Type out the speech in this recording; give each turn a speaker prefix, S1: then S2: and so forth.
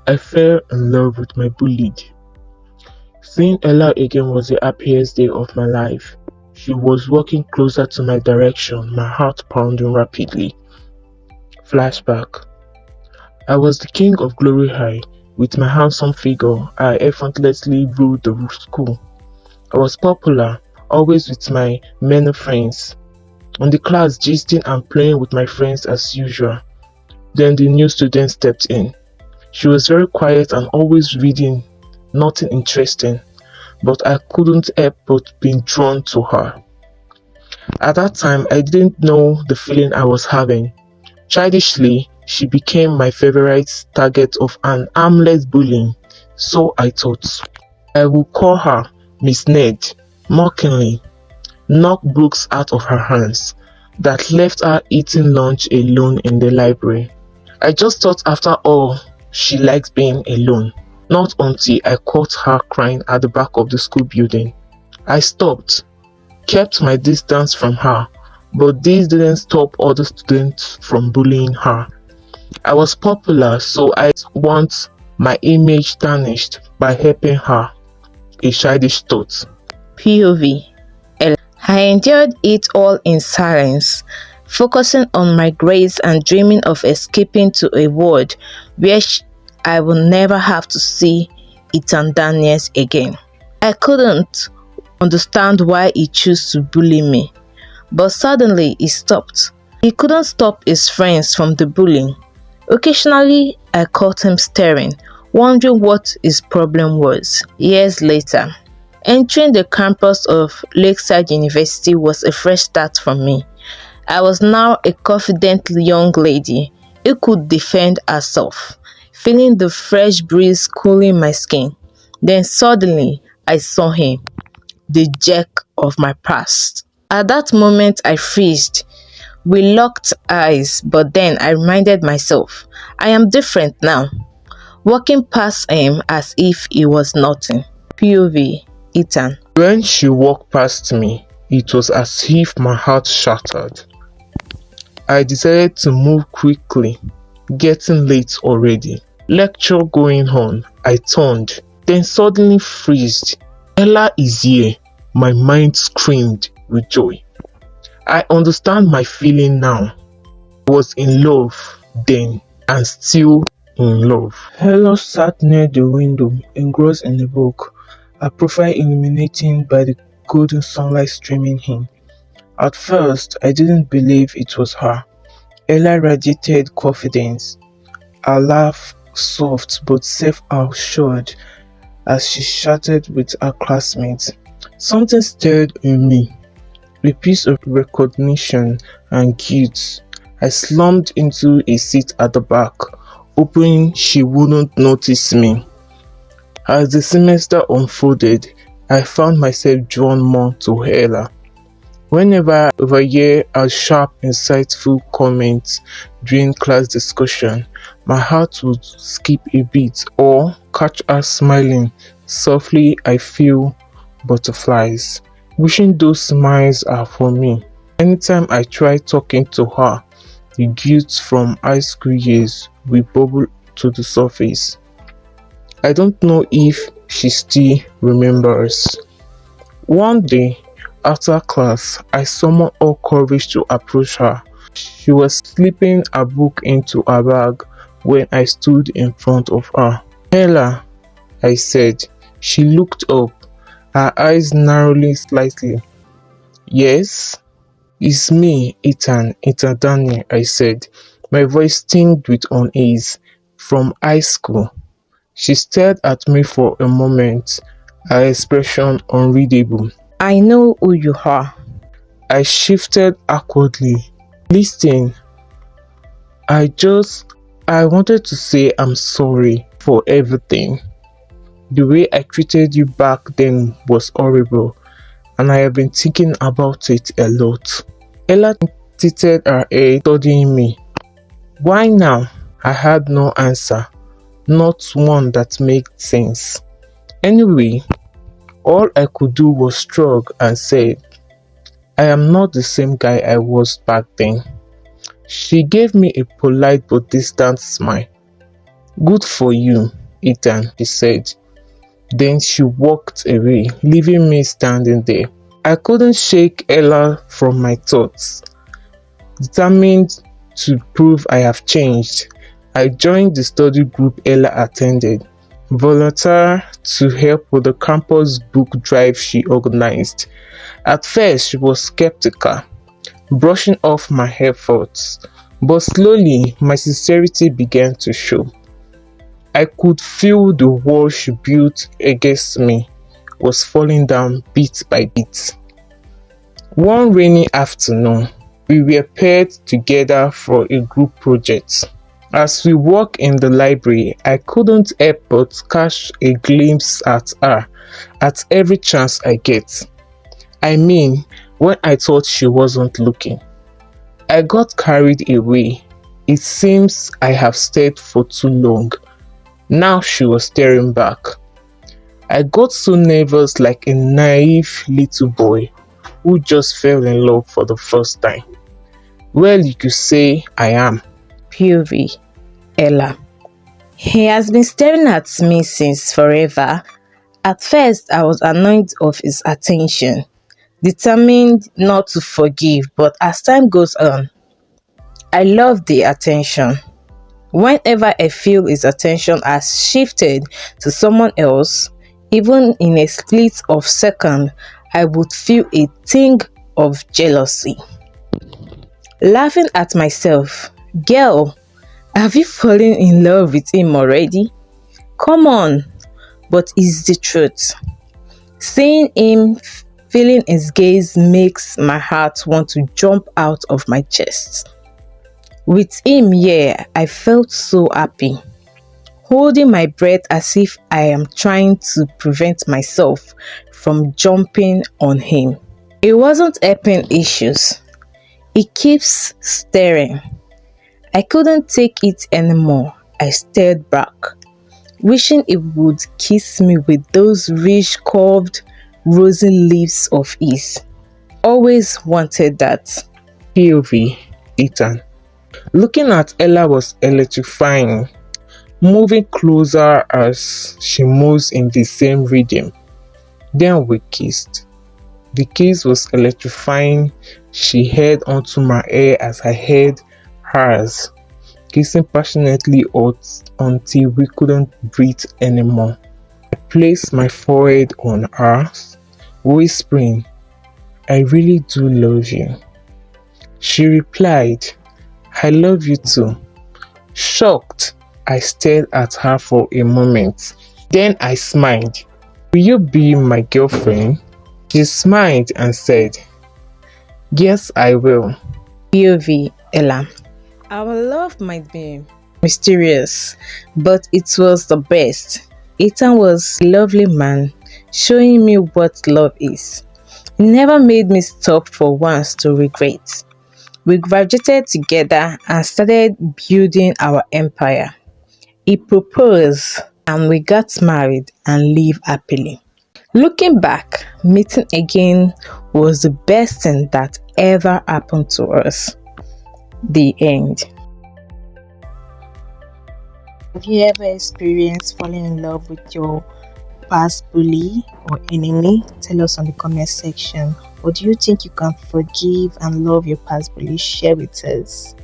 S1: I fell in love with my bullied. Seeing Ella again was the happiest day of my life. She was walking closer to my direction, my heart pounding rapidly. Flashback. I was the king of Glory High. With my handsome figure, I effortlessly ruled the school. I was popular, always with my many friends. In the class, gisting and playing with my friends as usual. Then the new student stepped in. She was very quiet and always reading, nothing interesting, but I couldn't help but being drawn to her. At that time, I didn't know the feeling I was having. Childishly, she became my favorite target of an harmless bullying, so I thought. I would call her Miss Ned, mockingly, knock books out of her hands, that left her eating lunch alone in the library. I just thought after all, she likes being alone. Not until I caught her crying at the back of the school building. I stopped, kept my distance from her, but this didn't stop other students from bullying her. I was popular, so I didn't want my image tarnished by helping her. A childish thought.
S2: POV. I endured it all in silence, focusing on my grades and dreaming of escaping to a world where I will never have to see Ethan Daniels again. I couldn't understand why he chose to bully me, but suddenly he stopped. He couldn't stop his friends from the bullying. Occasionally, I caught him staring, wondering what his problem was. Years later, entering the campus of Lakeside University was a fresh start for me. I was now a confident young lady who could defend herself, feeling the fresh breeze cooling my skin. Then suddenly, I saw him, the jerk of my past. At that moment, I freezed. We locked eyes, but then I reminded myself, I am different now, walking past him as if he was nothing. POV. Ethan.
S1: When she walked past me, it was as if my heart shattered. I decided to move quickly, getting late already. Lecture going on, I turned, then suddenly freezed. Ella is here, my mind screamed with joy. I understand my feeling now. I was in love then and still in love. Ella sat near the window, engrossed in a book, her profile illuminated by the golden sunlight streaming in. At first, I didn't believe it was her. Ella radiated confidence, her laugh soft but self-assured as she chatted with her classmates. Something stirred in me, a piece of recognition and guilt. I slumped into a seat at the back, hoping she wouldn't notice me. As the semester unfolded, I found myself drawn more to Ella. Whenever I overhear her sharp, insightful comments during class discussion, my heart would skip a beat, or catch her smiling softly. I feel butterflies, wishing those smiles are for me. Anytime I try talking to her, the guilt from high school years will bubble to the surface. I don't know if she still remembers. One day, after class, I summoned all courage to approach her. She was slipping a book into her bag when I stood in front of her. Ella, I said. She looked up, her eyes narrowing slightly. Yes? It's me, Ethan Daniel, I said, my voice tinged with unease. From high school. She stared at me for a moment, her expression unreadable.
S2: I know who you are.
S1: I shifted awkwardly. Listen, I wanted to say I'm sorry for everything. The way I treated you back then was horrible, and I have been thinking about it a lot. Ella tilted her head, studying me. Why now? I had no answer, not one that made sense. Anyway, all I could do was shrug and say, I am not the same guy I was back then. She gave me a polite but distant smile. Good for you, Ethan, she said. Then she walked away, leaving me standing there. I couldn't shake Ella from my thoughts. Determined to prove I have changed, I joined the study group Ella attended, volunteered to help with the campus book drive she organized. At first, she was skeptical, brushing off my efforts, but slowly my sincerity began to show. I could feel the wall she built against me was falling down bit by bit. One rainy afternoon, we were paired together for a group project. As we walked in the library, I couldn't help but catch a glimpse at her at every chance I get. I mean, when I thought she wasn't looking. I got carried away. It seems I have stayed for too long. Now she was staring back. I got so nervous like a naive little boy who just fell in love for the first time. Well, you could say I am.
S2: POV Ella. He has been staring at me since forever. At first, I was annoyed of his attention, determined not to forgive, but as time goes on, I love the attention. Whenever I feel his attention has shifted to someone else, even in a split of second, I would feel a ting of jealousy. Laughing at myself, girl, have you fallen in love with him already? Come on, but it's the truth. Seeing him, feeling his gaze makes my heart want to jump out of my chest. With him here, I felt so happy, holding my breath as if I am trying to prevent myself from jumping on him. It wasn't helping issues. He keeps staring. I couldn't take it anymore. I stared back, wishing he would kiss me with those rich curved rosy lips of his. Always wanted that.
S1: POV, Ethan. Looking at Ella was electrifying, moving closer as she moves in the same rhythm. Then we kissed. The kiss was electrifying. She held onto my hair as I held hers, kissing passionately until we couldn't breathe anymore. I placed my forehead on hers, whispering, I really do love you. She replied, I love you too. Shocked, I stared at her for a moment. Then I smiled. Will you be my girlfriend? She smiled and said, yes, I will.
S2: POV Ella. Our love might be mysterious, but it was the best. Ethan was a lovely man, showing me what love is. He never made me stop for once to regret. We graduated together and started building our empire. He proposed and we got married and lived happily. Looking back, meeting again was the best thing that ever happened to us. The end. Have you ever experienced falling in love with your past bully or enemy? Tell us on the comment section. Or do you think you can forgive and love your past bully? Share with us.